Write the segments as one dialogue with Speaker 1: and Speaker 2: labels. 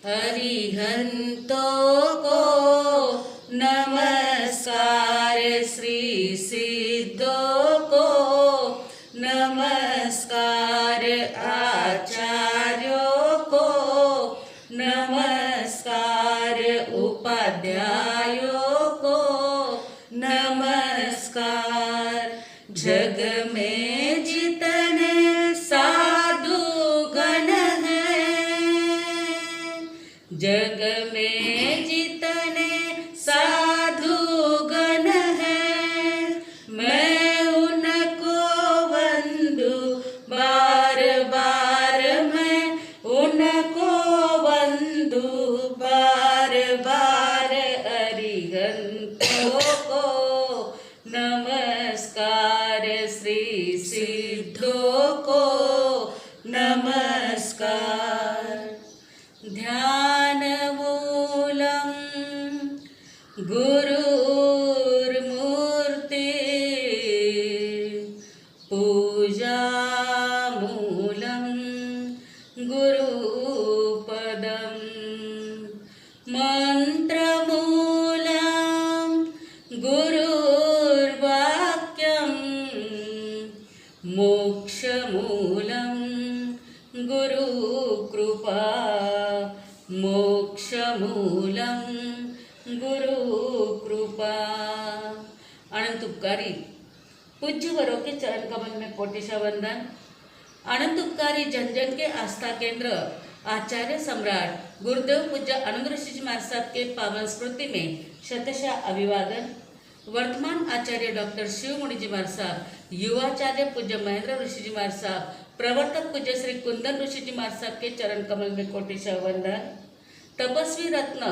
Speaker 1: अरिहंतों को नमस्कार, श्री सिद्धों को नमस्कार, आचार्यों को नमस्कार, उपाध्यायों को नमस्कार। जग में जितने साधु गण हैं, जग में जितने साधु गण हैं, मैं उनको वंदू बार बार, मैं उनको वंदू बार बार। अरिहंतों को नमस्कार, श्री सिद्धों को नमस्कार। ध्यान मूलम गुरुर्मूर्ति, पूजा मूलम गुरुपदम, मंत्र मूलम गुरुर्वाक्यम, मोक्ष मूलम गुरुकृपा, मोक्ष मूलम गुरुकृपा। अनंत उपकारी पूज्य वरों के चरण कमल में कोटिशा वंदन। अनंत उपकारी जन जन के आस्था केंद्र आचार्य सम्राट गुरुदेव पूज्य आनंद ऋषि जी महाराज साहब के पावन स्मृति में शतशः अभिवादन। वर्तमान आचार्य डॉक्टर शिव मुनि जी महाराज साहब, युवाचार्य पूज्य महेंद्र ऋषि जी महाराज साहब, प्रवर्तक पूज्य श्री कुंदन ऋषि जी महाराज साहब के चरण कमल में कोटिशा वंदन। तपस्वी रत्न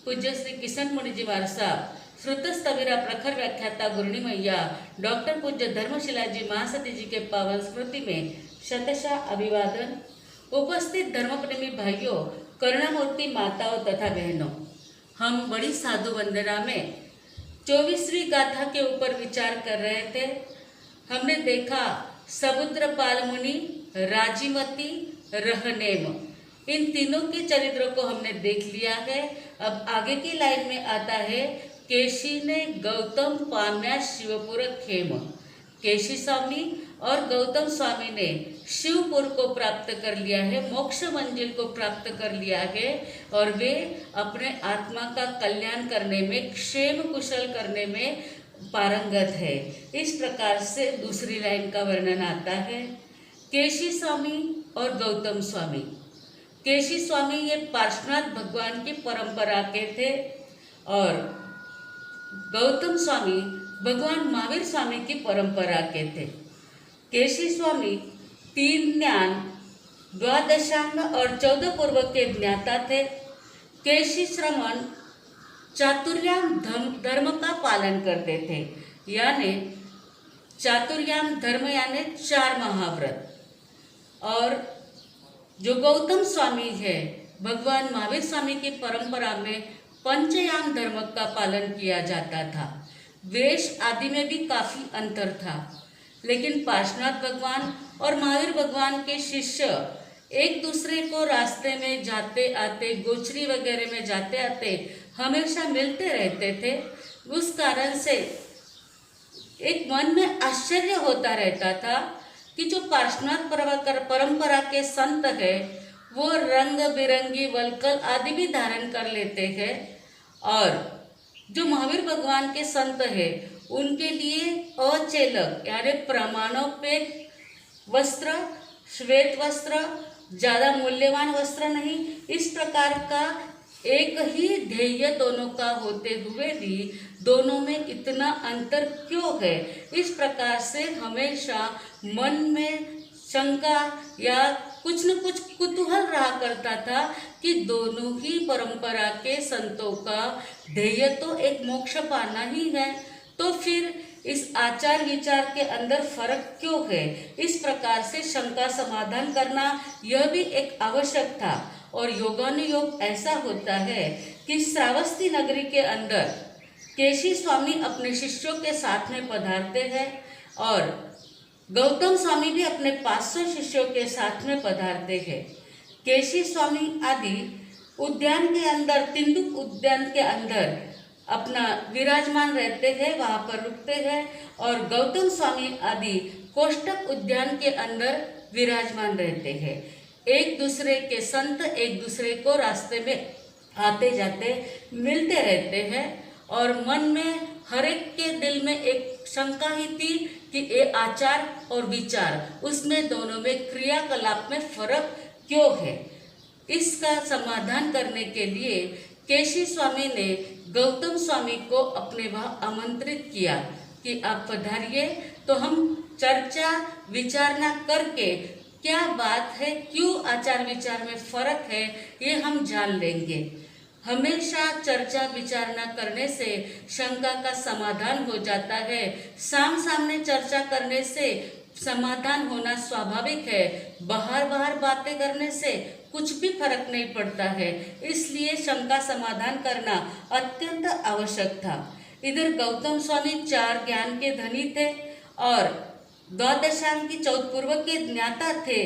Speaker 1: पूज्य श्री किशन मुनि जी महाराज साहब, श्रुत स्थविरा प्रखर व्याख्याता गुरुणी मैया डॉक्टर पूज्य धर्मशिला जी महासती जी के पावन स्मृति में शतशः अभिवादन। उपस्थित धर्मप्रेमी भाइयों, करुणामूर्ति माताओं तथा बहनों, हम बड़ी साधु वंदना में 24वीं गाथा के ऊपर विचार कर रहे थे। हमने देखा समुद्रपाल मुनि, राजीमती, रहनेम, इन तीनों के चरित्रों को हमने देख लिया है। अब आगे की लाइन में आता है, केशी ने गौतम पाम्या शिवपुर खेम। केशी स्वामी और गौतम स्वामी ने शिवपुर को प्राप्त कर लिया है, मोक्ष मंजिल को प्राप्त कर लिया है, और वे अपने आत्मा का कल्याण करने में, क्षेम कुशल करने में पारंगत है। इस प्रकार से दूसरी लाइन का वर्णन आता है। केशी स्वामी और गौतम स्वामी। केशी स्वामी ये पार्श्वनाथ भगवान की परंपरा के थे, और गौतम स्वामी भगवान महावीर स्वामी की परंपरा के थे। केशी स्वामी 3 ज्ञान, द्वादशांग और 14 पूर्व के ज्ञाता थे। केशी श्रमण चातुर्याम धर्म का पालन करते थे, यानी चातुर्याम धर्म यानी 4 महाव्रत। और जो गौतम स्वामी है, भगवान महावीर स्वामी की परंपरा में पंचयाम धर्म का पालन किया जाता था। वेश आदि में भी काफी अंतर था, लेकिन पार्श्वनाथ भगवान और महावीर भगवान के शिष्य एक दूसरे को रास्ते में जाते आते, गोचरी वगैरह में जाते आते हमेशा मिलते रहते थे। उस कारण से एक मन में आश्चर्य होता रहता था कि जो पार्श्वनाथ परंपरा के संत है, वो रंग बिरंगी वलकल आदि भी धारण कर लेते हैं, और जो महावीर भगवान के संत है उनके लिए अचेलक यानी प्रमाणोपेत वस्त्र, श्वेत वस्त्र, ज़्यादा मूल्यवान वस्त्र नहीं, इस प्रकार का एक ही ध्येय दोनों का होते हुए भी दोनों में इतना अंतर क्यों है। इस प्रकार से हमेशा मन में शंका या कुछ न कुछ कुतूहल रहा करता था कि दोनों ही परंपरा के संतों का ध्येय तो एक मोक्ष पाना ही है, तो फिर इस आचार विचार के अंदर फर्क क्यों है। इस प्रकार से शंका समाधान करना यह भी एक आवश्यक था। और योगानुयोग ऐसा होता है कि श्रावस्ती नगरी के अंदर केशी स्वामी अपने शिष्यों के साथ में पधारते हैं, और गौतम स्वामी भी अपने 500 शिष्यों के साथ में पधारते हैं। केशी स्वामी आदि उद्यान के अंदर, तिंदुक उद्यान के अंदर अपना विराजमान रहते हैं, वहाँ पर रुकते हैं और गौतम स्वामी आदि कोष्टक उद्यान के अंदर विराजमान रहते हैं। एक दूसरे के संत एक दूसरे को रास्ते में आते जाते मिलते रहते हैं और मन में हर एक के दिल में एक शंका ही थी कि ये आचार और विचार, उसमें दोनों में क्रियाकलाप में फर्क क्यों है। इसका समाधान करने के लिए केशी स्वामी ने गौतम स्वामी को अपने वहाँ आमंत्रित किया कि आप पधारिए, तो हम चर्चा विचारणा करके क्या बात है, क्यों आचार विचार में फर्क है, ये हम जान लेंगे। हमेशा चर्चा विचारणा करने से शंका का समाधान हो जाता है। सामने चर्चा करने से समाधान होना स्वाभाविक है, बाहर बातें करने से कुछ भी फर्क नहीं पड़ता है। इसलिए शंका समाधान करना अत्यंत आवश्यक था। इधर गौतम स्वामी 4 ज्ञान के धनी थे और द्वादशांग की चौथपूर्व के ज्ञाता थे।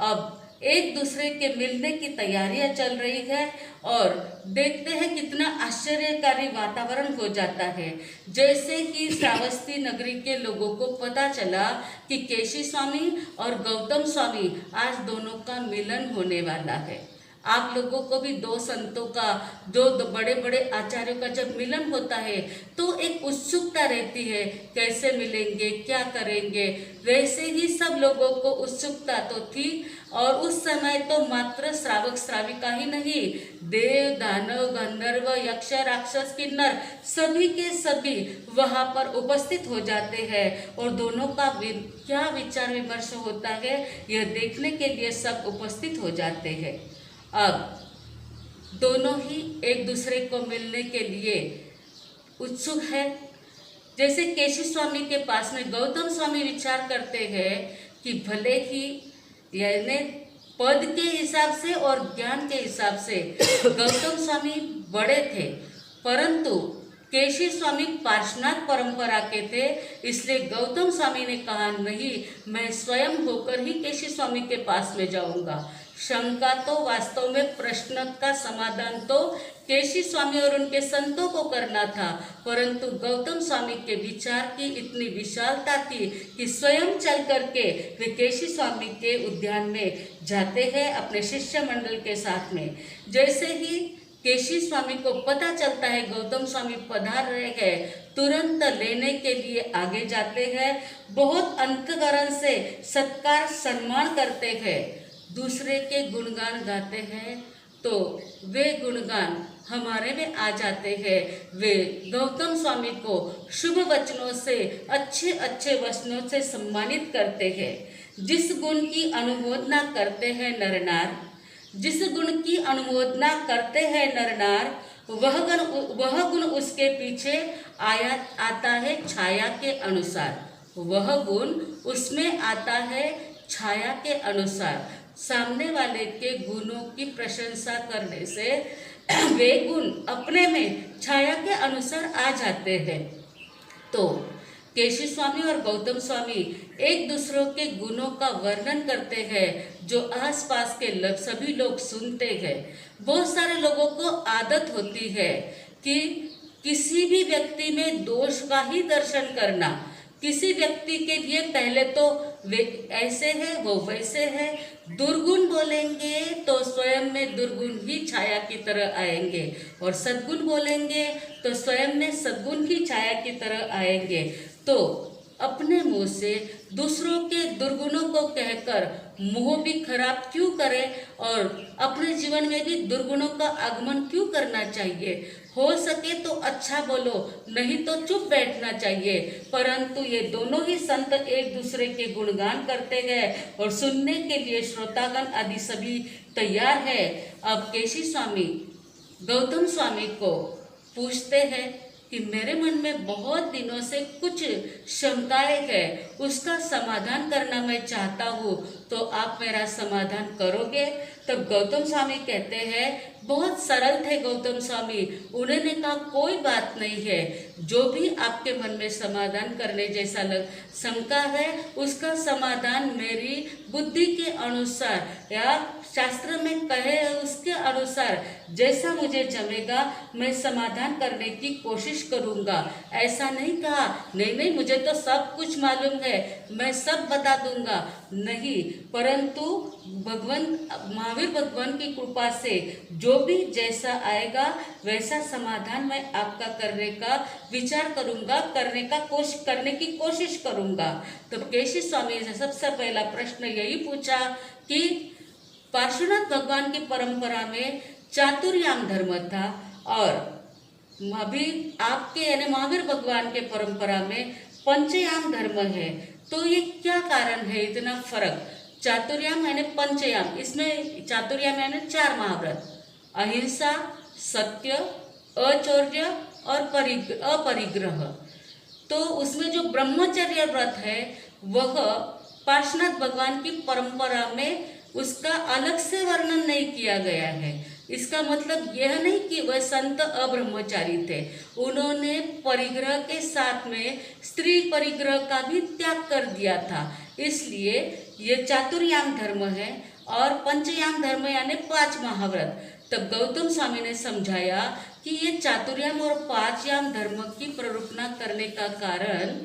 Speaker 1: अब एक दूसरे के मिलने की तैयारियां चल रही है और देखते हैं कितना आश्चर्यकारी वातावरण हो जाता है। जैसे ही श्रावस्ती नगरी के लोगों को पता चला कि केशी स्वामी और गौतम स्वामी आज दोनों का मिलन होने वाला है। आप लोगों को भी 2 संतों का, जो बड़े बड़े आचार्यों का जब मिलन होता है तो एक उत्सुकता रहती है, कैसे मिलेंगे, क्या करेंगे। वैसे ही सब लोगों को उत्सुकता तो थी और उस समय तो मात्र श्रावक श्राविका ही नहीं, देव दानव गंधर्व यक्ष राक्षस किन्नर सभी के सभी वहाँ पर उपस्थित हो जाते हैं और दोनों का क्या विचार विमर्श होता है यह देखने के लिए सब उपस्थित हो जाते हैं। अब दोनों ही एक दूसरे को मिलने के लिए उत्सुक है। जैसे केशी स्वामी के पास में गौतम स्वामी विचार करते हैं कि भले ही यानी पद के हिसाब से और ज्ञान के हिसाब से गौतम स्वामी बड़े थे, परंतु केशी स्वामी पार्श्वनाथ परंपरा के थे। इसलिए गौतम स्वामी ने कहा नहीं, मैं स्वयं होकर ही केशी स्वामी के पास में जाऊंगा। शंका तो वास्तव में प्रश्न का समाधान तो केशी स्वामी और उनके संतों को करना था, परंतु गौतम स्वामी के विचार की इतनी विशालता थी कि स्वयं चल करके वे केशी स्वामी के उद्यान में जाते हैं अपने शिष्य मंडल के साथ में। जैसे ही केशी स्वामी को पता चलता है गौतम स्वामी पधार रहे हैं, तुरंत लेने के लिए आगे जाते हैं, बहुत अंतकरण से सत्कार सम्मान करते हैं, दूसरे के गुणगान गाते हैं, तो वे गुणगान हमारे में आ जाते हैं। वे गौतम स्वामी को शुभ वचनों से, अच्छे अच्छे वचनों से सम्मानित करते हैं। जिस गुण की अनुमोदना करते हैं नरनार, जिस गुण की अनुमोदना करते हैं नरनार, वह गुण उसके पीछे आता है छाया के अनुसार। वह गुण उसमें आता है छाया के अनुसार। सामने वाले के गुणों की प्रशंसा करने से वे गुण अपने में छाया के अनुसार आ जाते हैं। तो केशी स्वामी और गौतम स्वामी एक दूसरों के गुणों का वर्णन करते हैं, जो आसपास के सभी लोग सुनते हैं। बहुत सारे लोगों को आदत होती है कि किसी भी व्यक्ति में दोष का ही दर्शन करना। किसी व्यक्ति के लिए पहले तो वे ऐसे है, वो वैसे है, दुर्गुण बोलेंगे तो स्वयं में दुर्गुण ही छाया की तरह आएंगे और सद्गुण बोलेंगे तो स्वयं में सद्गुण ही छाया की तरह आएंगे। तो अपने मुंह से दूसरों के दुर्गुणों को कहकर मुंह भी खराब क्यों करें और अपने जीवन में भी दुर्गुणों का आगमन क्यों करना चाहिए। हो सके तो अच्छा बोलो, नहीं तो चुप बैठना चाहिए। परंतु ये दोनों ही संत एक दूसरे के गुणगान करते हैं और सुनने के लिए श्रोतागण आदि सभी तैयार है। अब केशी स्वामी गौतम स्वामी को पूछते हैं कि मेरे मन में बहुत दिनों से कुछ शंकाएं है, उसका समाधान करना मैं चाहता हूँ, तो आप मेरा समाधान करोगे? तब गौतम स्वामी कहते हैं, बहुत सरल थे गौतम स्वामी। उन्होंने कहा कोई बात नहीं है, जो भी आपके मन में समाधान करने जैसा शंका है उसका समाधान मेरी बुद्धि के अनुसार या शास्त्र में कहे उसके अनुसार जैसा मुझे जमेगा मैं समाधान करने की कोशिश करूँगा। ऐसा नहीं कहा, नहीं नहीं मुझे तो सब कुछ मालूम है, मैं सब बता दूंगा, नहीं, परंतु भगवान महावीर भगवान की कृपा से जो भी जैसा आएगा वैसा समाधान मैं आपका करने का विचार करूंगा, करने की कोशिश करूंगा। तो केशी स्वामी ने सबसे पहला प्रश्न यही पूछा कि पार्श्वनाथ भगवान की परंपरा में चातुर्याम धर्म था और अभी आपके यानी महावीर भगवान के परंपरा में पंचयाम धर्म है, तो ये क्या कारण है इतना फर्क? चातुर्याम यानी पंचयाम, इसमें चातुर्याम यानी 4 महाव्रत, अहिंसा, सत्य, अचौर्य और अपरिग्रह। तो उसमें जो ब्रह्मचर्य व्रत है वह पार्श्वनाथ भगवान की परंपरा में उसका अलग से वर्णन नहीं किया गया है। इसका मतलब यह नहीं कि वह संत अब्रह्मचारी थे, उन्होंने परिग्रह के साथ में स्त्री परिग्रह का भी त्याग कर दिया था। इसलिए ये चातुर्याम धर्म है और पंचयाम धर्म यानी 5 महाव्रत। तब गौतम स्वामी ने समझाया कि ये चातुर्याम और 5 याम धर्म की प्ररूपणा करने का कारण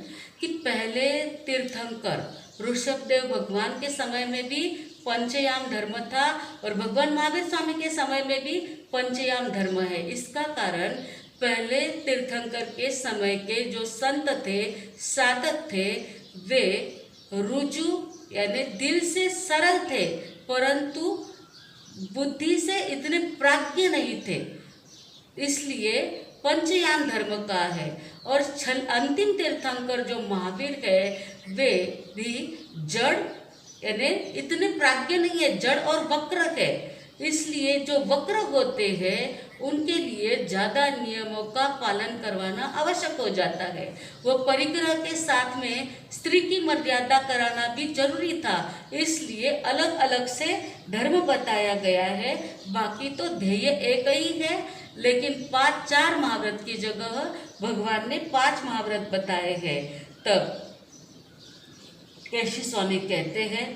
Speaker 1: कि पहले तीर्थंकर ऋषभदेव भगवान के समय में भी पंचयाम धर्म था और भगवान महावीर स्वामी के समय में भी पंचयाम धर्म है। इसका कारण पहले तीर्थंकर के समय के जो संत थे, साधक थे, वे रुजु यानी दिल से सरल थे परंतु बुद्धि से इतने प्राज्ञ नहीं थे, इसलिए पंचयाम धर्म का है। और अंतिम तीर्थंकर जो महावीर है वे भी जड़ यानी इतने प्राज्ञ नहीं है, जड़ और वक्र है, इसलिए जो वक्र होते हैं उनके लिए ज़्यादा नियमों का पालन करवाना आवश्यक हो जाता है। वो परिग्रह के साथ में स्त्री की मर्यादा कराना भी जरूरी था, इसलिए अलग अलग से धर्म बताया गया है। बाकी तो ध्येय एक ही है, लेकिन 4 महाव्रत की जगह भगवान ने 5 महाव्रत बताए हैं। तब केशी स्वामी कहते हैं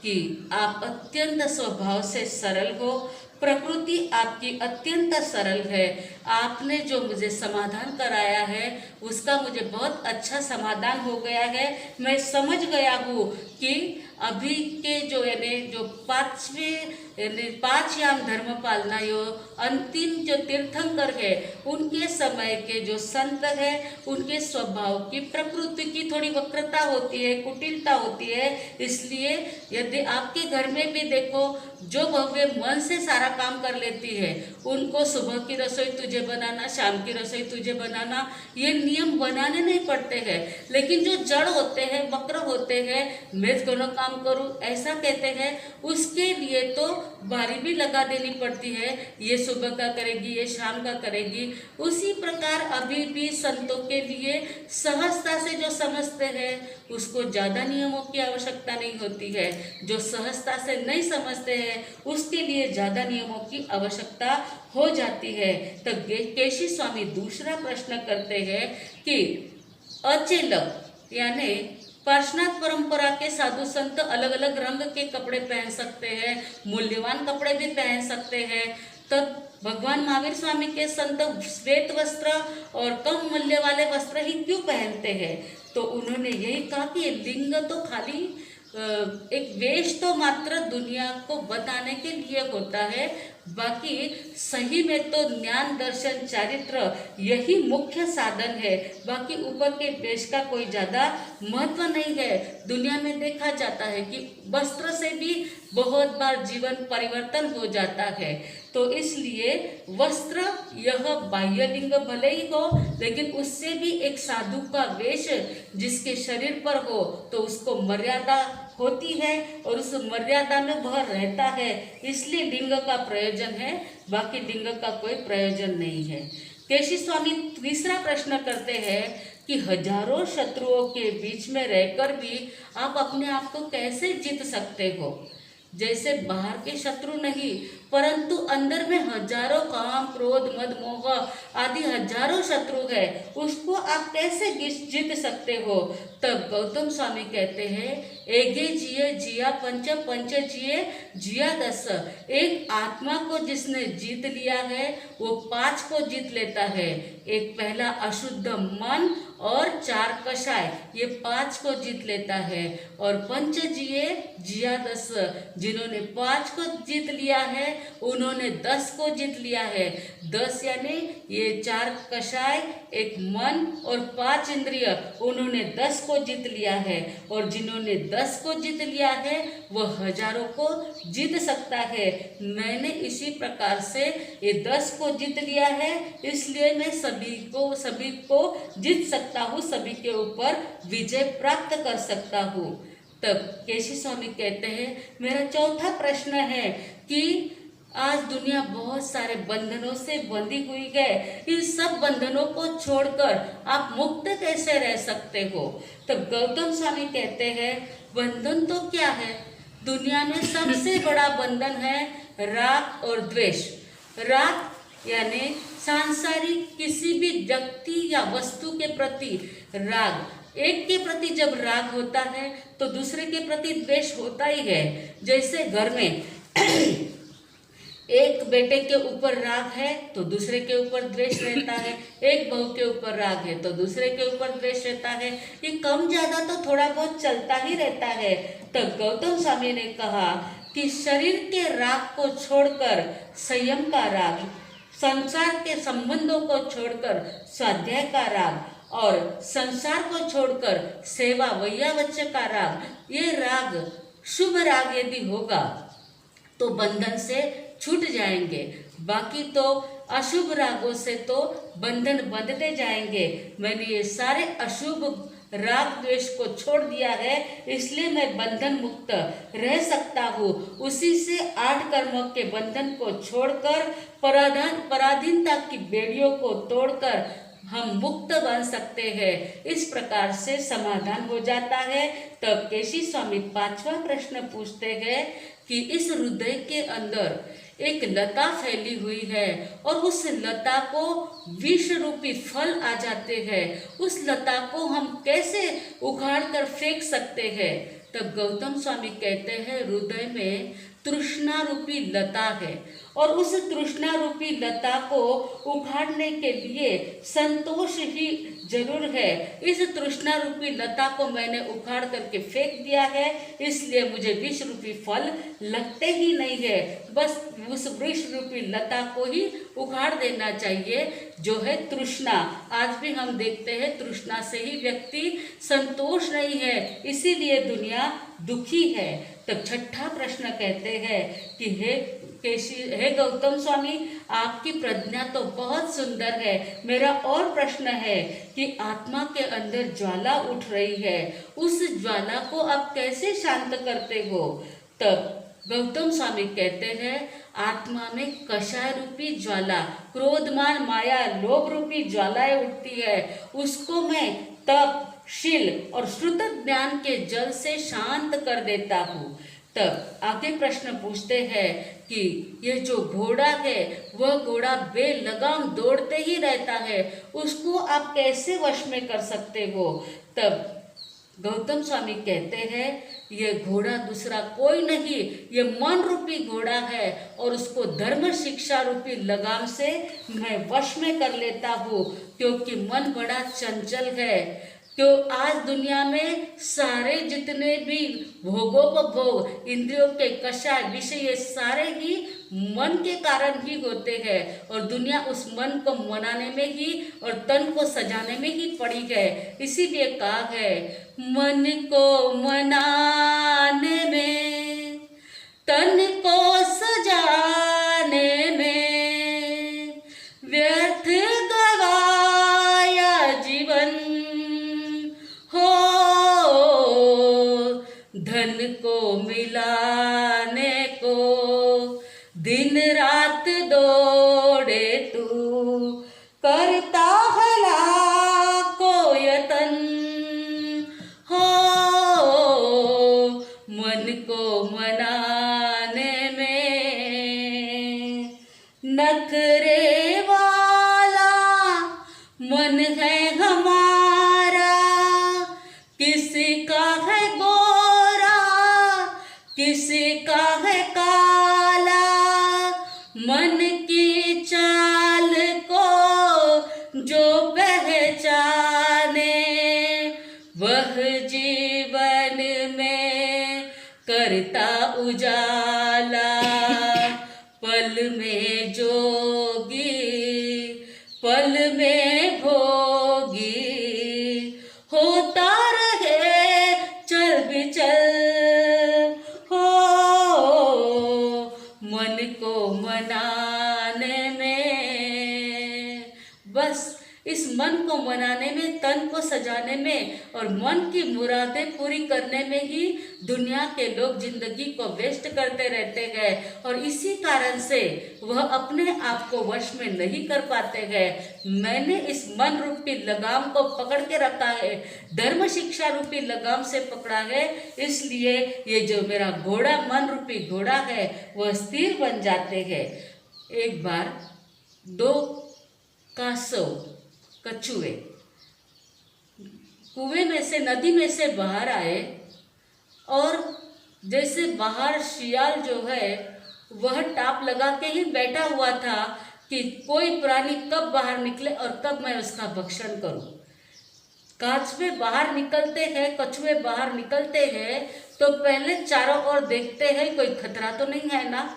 Speaker 1: कि आप अत्यंत स्वभाव से सरल हो, प्रकृति आपकी अत्यंत सरल है। आपने जो मुझे समाधान कराया है उसका मुझे बहुत अच्छा समाधान हो गया है। मैं समझ गया हूँ कि अभी के जो यानी जो 5 याम धर्म पालना यो अंतिम जो तीर्थंकर है उनके समय के जो संत है उनके स्वभाव की प्रकृति की थोड़ी वक्रता होती है, कुटिलता होती है। इसलिए यदि आपके घर में भी देखो जो भव्य मन से सारा काम कर लेती है, उनको सुबह की रसोई तुझे बनाना, शाम की रसोई तुझे बनाना, ये नियम बनाने नहीं पड़ते हैं। लेकिन जो जड़ होते हैं, वक्र होते हैं, मैं दोनों काम करूं ऐसा कहते हैं, उसके लिए तो बारी भी लगा देनी पड़ती है, ये सुबह का करेगी, ये शाम का करेगी। उसी प्रकार अभी भी संतों के लिए सहजता से जो समझते हैं उसको ज़्यादा नियमों की आवश्यकता नहीं होती है, जो सहजता से नहीं समझते हैं उसके लिए ज़्यादा नियमों की आवश्यकता हो जाती है। तो केशी स्वामी दूसरा प्रश्न करते हैं कि अचेलक यानी पार्श्वनाथ परंपरा के साधु संत अलग अलग रंग के कपड़े पहन सकते हैं, मूल्यवान कपड़े भी पहन सकते हैं, तब भगवान महावीर स्वामी के संत श्वेत वस्त्र और कम मूल्य वाले वस्त्र ही क्यों पहनते हैं? तो उन्होंने यही कहा कि लिंग तो खाली एक वेश तो मात्र दुनिया को बताने के लिए होता है, बाकी सही में तो ज्ञान दर्शन चारित्र यही मुख्य साधन है। बाकी ऊपर के वेश का कोई ज़्यादा महत्व नहीं है। दुनिया में देखा जाता है कि वस्त्र से भी बहुत बार जीवन परिवर्तन हो जाता है, तो इसलिए वस्त्र यह बाह्य लिंग भले ही हो लेकिन उससे भी एक साधु का वेश जिसके शरीर पर हो तो उसको मर्यादा होती है और उस मर्यादा में वह रहता है, इसलिए लिंग का प्रयोजन है, बाकी लिंग का कोई प्रयोजन नहीं है। केशी स्वामी तीसरा प्रश्न करते हैं कि हजारों शत्रुओं के बीच में रहकर भी आप अपने आप को कैसे जीत सकते हो। जैसे बाहर के शत्रु नहीं, परंतु अंदर में हजारों काम, क्रोध, मद, मोह आदि हजारों शत्रु है, उसको आप कैसे जीत सकते हो। तब गौतम स्वामी कहते हैं, एगे जिए जिया पंच, पंच जिए जिया दस। एक आत्मा को जिसने जीत लिया है वो 5 को जीत लेता है। एक पहला अशुद्ध मन और 4 कषाय, ये 5 को जीत लेता है। और पंच जिए जिया दस, जिन्होंने 5 को जीत लिया है उन्होंने 10 को जीत लिया है। 10 यानी ये 4 कषाय, एक मन और 5 इंद्रिय, उन्होंने 10 को जीत लिया है। और जिन्होंने 10 को जीत लिया है वह हजारों को जीत सकता है। मैंने इसी प्रकार से ये 10 को जीत लिया है, इसलिए मैं सभी को जीत सकता हूँ, सभी के ऊपर विजय प्राप्त कर सकता हूँ। तब केशी स्वामी कहते हैं, मेरा चौथा प्रश्न है कि आज दुनिया बहुत सारे बंधनों से बंधी हुई है, इन सब बंधनों को छोड़कर आप मुक्त कैसे रह सकते हो। तब गौतम स्वामी कहते हैं, बंधन तो क्या है, दुनिया में सबसे बड़ा बंधन है राग और द्वेष। राग यानी सांसारिक किसी भी व्यक्ति या वस्तु के प्रति राग, एक के प्रति जब राग होता है तो दूसरे के प्रति द्वेष होता ही है। जैसे घर में एक बेटे के ऊपर राग है तो दूसरे के ऊपर द्वेष रहता है, एक बहू के ऊपर राग है तो दूसरे के ऊपर द्वेष रहता है। ये कम ज्यादा तो थोड़ा बहुत चलता ही रहता है। तब गौतम स्वामी ने कहा कि शरीर के राग को छोड़कर संयम का राग, संसार के संबंधों को छोड़कर स्वाध्याय का राग, और संसार को छोड़कर सेवा वैयावच्च का राग, ये राग शुभ राग यदि होगा तो बंधन से छूट जाएंगे। बाकी तो अशुभ रागों से तो बंधन बंधते जाएंगे। मैंने ये सारे अशुभ राग द्वेष को छोड़ दिया है, इसलिए मैं बंधन मुक्त रह सकता हूँ। उसी से 8 कर्मों के बंधन को छोड़कर पराधीनता की बेड़ियों को तोड़कर हम मुक्त बन सकते हैं। इस प्रकार से समाधान हो जाता है। तब केशी स्वामी 5वां प्रश्न पूछते हैं कि इस हृदय के अंदर एक लता फैली हुई है और उस लता को विष रूपी फल आ जाते हैं, उस लता को हम कैसे उखाड़ कर फेंक सकते हैं। तब गौतम स्वामी कहते हैं, हृदय में तृष्णा रूपी लता है और उस तृष्णा रूपी लता को उखाड़ने के लिए संतोष ही जरूर है। इस तृष्णा रूपी लता को मैंने उखाड़ करके फेंक दिया है, इसलिए मुझे विष रूपी फल लगते ही नहीं है। बस उस विष रूपी लता को ही उखाड़ देना चाहिए, जो है तृष्णा। आज भी हम देखते हैं तृष्णा से ही व्यक्ति संतोष नहीं है, इसीलिए दुनिया दुखी है। तब 6ठा प्रश्न कहते हैं कि हे गौतम स्वामी, आपकी प्रज्ञा तो बहुत सुंदर है। मेरा और प्रश्न है कि आत्मा के अंदर ज्वाला उठ रही है, उस ज्वाला को आप कैसे शांत करते हो। तब गौतम स्वामी कहते हैं, आत्मा में कषाय रूपी ज्वाला, क्रोधमान माया लोभ रूपी ज्वालाएं उठती है, उसको मैं तप, शील और श्रुत ज्ञान के जल से शांत कर देता हूँ। तब आगे प्रश्न पूछते हैं कि यह जो घोड़ा है वह घोड़ा बेलगाम दौड़ते ही रहता है, उसको आप कैसे वश में कर सकते हो। तब गौतम स्वामी कहते हैं, यह घोड़ा दूसरा कोई नहीं, ये मन रूपी घोड़ा है और उसको धर्म शिक्षा रूपी लगाम से मैं वश में कर लेता हूँ, क्योंकि मन बड़ा चंचल है। क्यों आज दुनिया में सारे जितने भी भोगोपभोग, इंद्रियों के कषाय, विषय, ये सारे ही मन के कारण ही होते हैं और दुनिया उस मन को मनाने में ही और तन को सजाने में ही पड़ी है। इसीलिए कहा है, मन को मनाने में, तन को सजाने में, व्यर्थ गवाया जीवन हो, धन को मिलाने को दिन रात दौड़े तू, करता हला को यत्न रे वाला मन है हमारा, किसी का है गोरा किसी का है काला, मन की चाल को जो पहचाने वह जीवन में करता उजाला, पल में जोगी पल में भोगी, होता रहे चल बिचल हो, मन को मनाने में, बस इस मन को मनाने में, तन को सजाने में और मन की मुरादें पूरी करने में ही दुनिया के लोग जिंदगी को वेस्ट करते रहते हैं और इसी कारण से वह अपने आप को वश में नहीं कर पाते हैं। मैंने इस मन रूपी लगाम को पकड़ के रखा है, धर्म शिक्षा रूपी लगाम से पकड़ा है, इसलिए ये जो मेरा घोड़ा मन रूपी घोड़ा है वह स्थिर बन जाते हैं। एक बार दो कासव कछुए कुएं में से नदी में से बाहर आए और जैसे बाहर शियाल जो है वह टाप लगा के ही बैठा हुआ था कि कोई प्राणी कब बाहर निकले और कब मैं उसका भक्षण करूं। कछुए बाहर निकलते हैं, कछुए बाहर निकलते हैं तो पहले चारों ओर देखते हैं कोई खतरा तो नहीं है ना,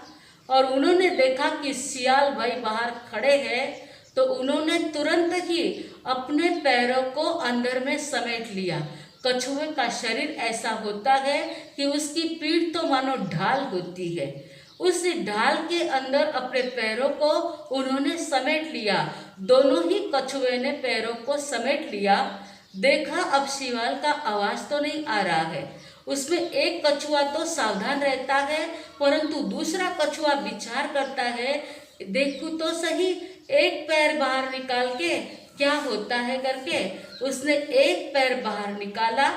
Speaker 1: और उन्होंने देखा कि शियाल भाई बाहर खड़े हैं तो उन्होंने तुरंत ही अपने पैरों को अंदर में समेट लिया। कछुए का शरीर ऐसा होता है कि उसकी पीठ तो मानो ढाल होती है, उस ढाल के अंदर अपने पैरों को उन्होंने समेट लिया। दोनों ही कछुए ने पैरों को समेट लिया। देखा अब शियाल का आवाज तो नहीं आ रहा है, उसमें एक कछुआ तो सावधान रहता है परंतु दूसरा कछुआ विचार करता है देखूं तो सही एक पैर बाहर निकाल के क्या होता है करके उसने एक पैर बाहर निकाला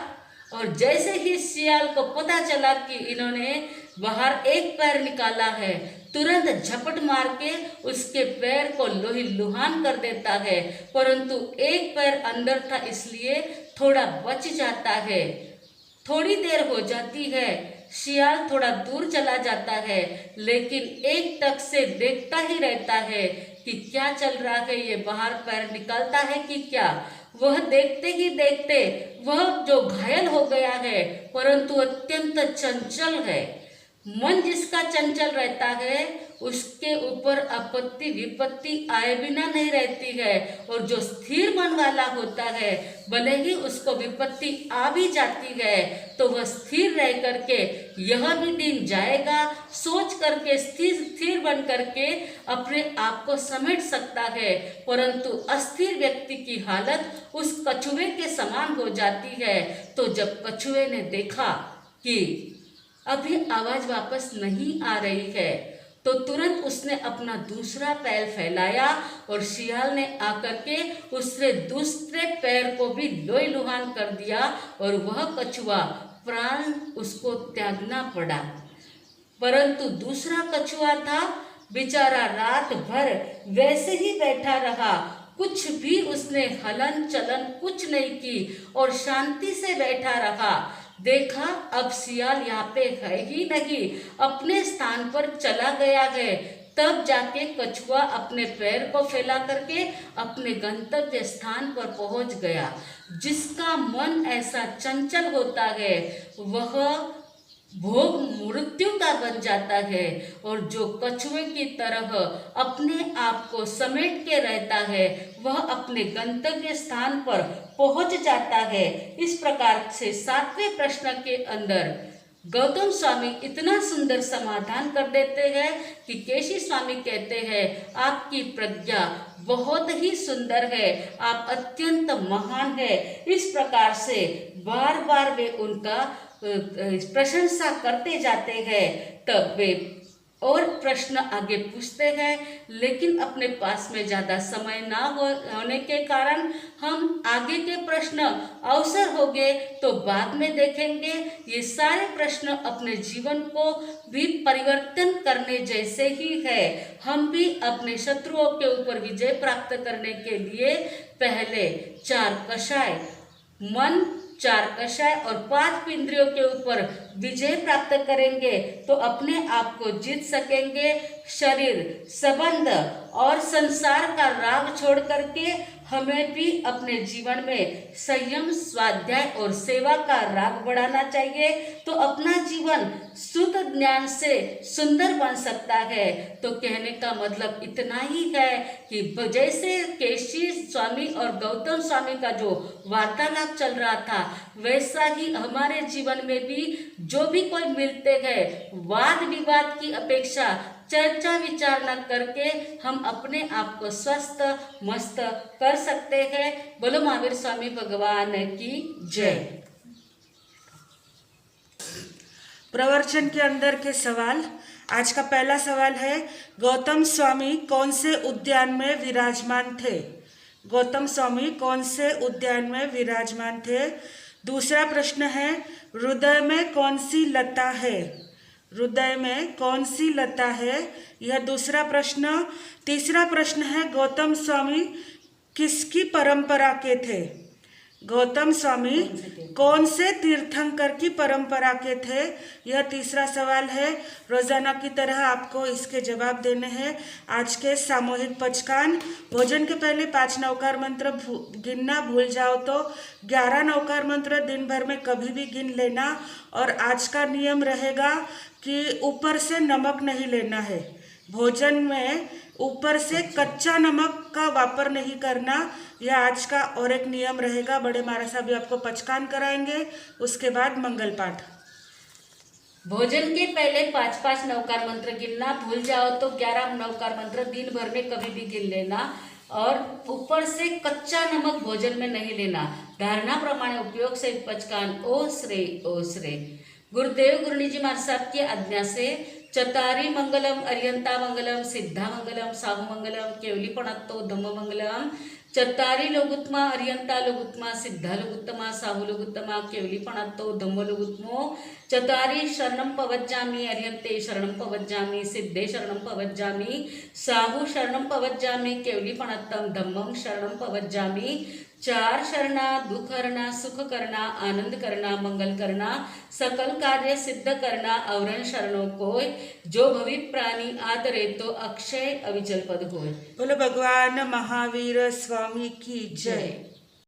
Speaker 1: और जैसे ही शियाल को पता चला कि इन्होंने बाहर एक पैर निकाला है तुरंत झपट मार के उसके पैर को लोही लुहान कर देता है, परंतु एक पैर अंदर था इसलिए थोड़ा बच जाता है। थोड़ी देर हो जाती है, शियाल थोड़ा दूर चला जाता है लेकिन एक टक से देखता ही रहता है कि क्या चल रहा है, ये बाहर पैर निकालता है कि क्या। वह देखते ही देखते वह जो घायल हो गया है परंतु अत्यंत चंचल है। मन जिसका चंचल रहता है उसके ऊपर आपत्ति विपत्ति आए बिना नहीं रहती है, और जो स्थिर मन वाला होता है भले ही उसको विपत्ति आ भी जाती है तो वह स्थिर रह करके यह भी दिन जाएगा सोच करके स्थिर बन करके अपने आप को समेट सकता है, परंतु अस्थिर व्यक्ति की हालत उस कछुए के समान हो जाती है। तो जब कछुए ने देखा कि अभी आवाज वापस नहीं आ रही है तो तुरंत उसने अपना दूसरा पैर फैलाया और शियाल ने आकर के उससे दूसरे पैर को भी लोई लुहान कर दिया और वह कछुआ प्राण उसको त्यागना पड़ा। परंतु दूसरा कछुआ था बेचारा रात भर वैसे ही बैठा रहा, कुछ भी उसने हलन चलन कुछ नहीं की और शांति से बैठा रहा। देखा अब शियाल यहाँ पे है ही नहीं, अपने स्थान पर चला गया है, तब जाके कछुआ अपने पैर को फैला करके अपने गंतव्य स्थान पर पहुंच गया। जिसका मन ऐसा चंचल होता है वह भोग मृत्यु का बन जाता है, और जो कछुए की तरह अपने आप को समेट के रहता है वह अपने गंतव्य स्थान पर पहुंच जाता है। इस प्रकार से 7वें प्रश्न के अंदर गौतम स्वामी इतना सुंदर समाधान कर देते हैं कि केशी स्वामी कहते हैं आपकी प्रज्ञा बहुत ही सुंदर है, आप अत्यंत महान है। इस प्रकार से बार बार वे उनका प्रशंसा करते जाते हैं। तब वे और प्रश्न आगे पूछते हैं, लेकिन अपने पास में ज़्यादा समय ना होने के कारण हम आगे के प्रश्न अवसर होंगे तो बाद में देखेंगे। ये सारे प्रश्न अपने जीवन को भी परिवर्तन करने जैसे ही है। हम भी अपने शत्रुओं के ऊपर विजय प्राप्त करने के लिए पहले 4 कषाय मन, 4 कषाय और 5 इंद्रियों के ऊपर विजय प्राप्त करेंगे तो अपने आप को जीत सकेंगे। शरीर, संबंध और संसार का राग छोड़ करके हमें भी अपने जीवन में संयम, स्वाध्याय और सेवा का राग बढ़ाना चाहिए तो अपना जीवन शुद्ध ज्ञान से सुंदर बन सकता है। तो कहने का मतलब इतना ही है कि जैसे केशी स्वामी और गौतम स्वामी का जो वार्तालाप चल रहा था, वैसा ही हमारे जीवन में भी जो भी कोई मिलते हैं, वाद विवाद की अपेक्षा चर्चा विचार न करके हम अपने आप को स्वस्थ मस्त कर सकते हैं। बोलो महावीर स्वामी भगवान की जय।
Speaker 2: प्रवचन के अंदर के सवाल। आज का पहला सवाल है, गौतम स्वामी कौन से उद्यान में विराजमान थे? गौतम स्वामी कौन से उद्यान में विराजमान थे? दूसरा प्रश्न है, हृदय में कौन सी लता है? हृदय में कौन सी लता है? यह दूसरा प्रश्न। तीसरा प्रश्न है, गौतम स्वामी किसकी परंपरा के थे? गौतम स्वामी कौन से तीर्थंकर की परंपरा के थे? यह तीसरा सवाल है। रोजाना की तरह आपको इसके जवाब देने हैं। आज के सामूहिक पचकान। भोजन के पहले 5 नवकार मंत्र गिनना भूल जाओ तो 11 नवकार मंत्र दिन भर में कभी भी गिन लेना। और आज का नियम रहेगा कि ऊपर से नमक नहीं लेना है। भोजन में ऊपर से कच्चा नमक का वापर नहीं करना, यह आज का और एक नियम रहेगा। बड़े महाराज साहब भी आपको पचकान कराएंगे, उसके बाद मंगल पाठ।
Speaker 1: भोजन के पहले 5-5 नवकार मंत्र गिनना भूल जाओ तो 11 नवकार मंत्र दिन भर में कभी भी गिन लेना। और ऊपर से कच्चा नमक भोजन में नहीं लेना। धारणा प्रमाण उपयोग से पचकान। ओ श्रे गुरुदेव गुरुनी जी महाराज साहब की आज्ञा से चतारी मंगलम, अरियंता मंगलम, सिद्धा मंगलम, साहु मंगलम, केवली पणत्तो धम्म मंगलम। चतारी लोगुत्मा, अरियंता लोगुत्मा, सिद्धा लोगुत्तमा, साहु लोगुत्तमा, केवली पणत्तो धम्म लोगुत्मो। चतारी शरणं पवज्जामि, अरियंते शरणं पवज्जामि, सिद्धे शरणं पवज्जामि, साहु शरणं पवज्जामि, केवली पणत्तम धम्मं शरणं पवज्जामि। 4 शरणा, दुख हरना, सुख करना, आनंद करना, मंगल करना, सकल कार्य सिद्ध करना, औरन शरणों कोय, जो भवि प्राणी आदरे तो अक्षय अविचल पद होय।
Speaker 2: बोलो भगवान महावीर स्वामी की जय।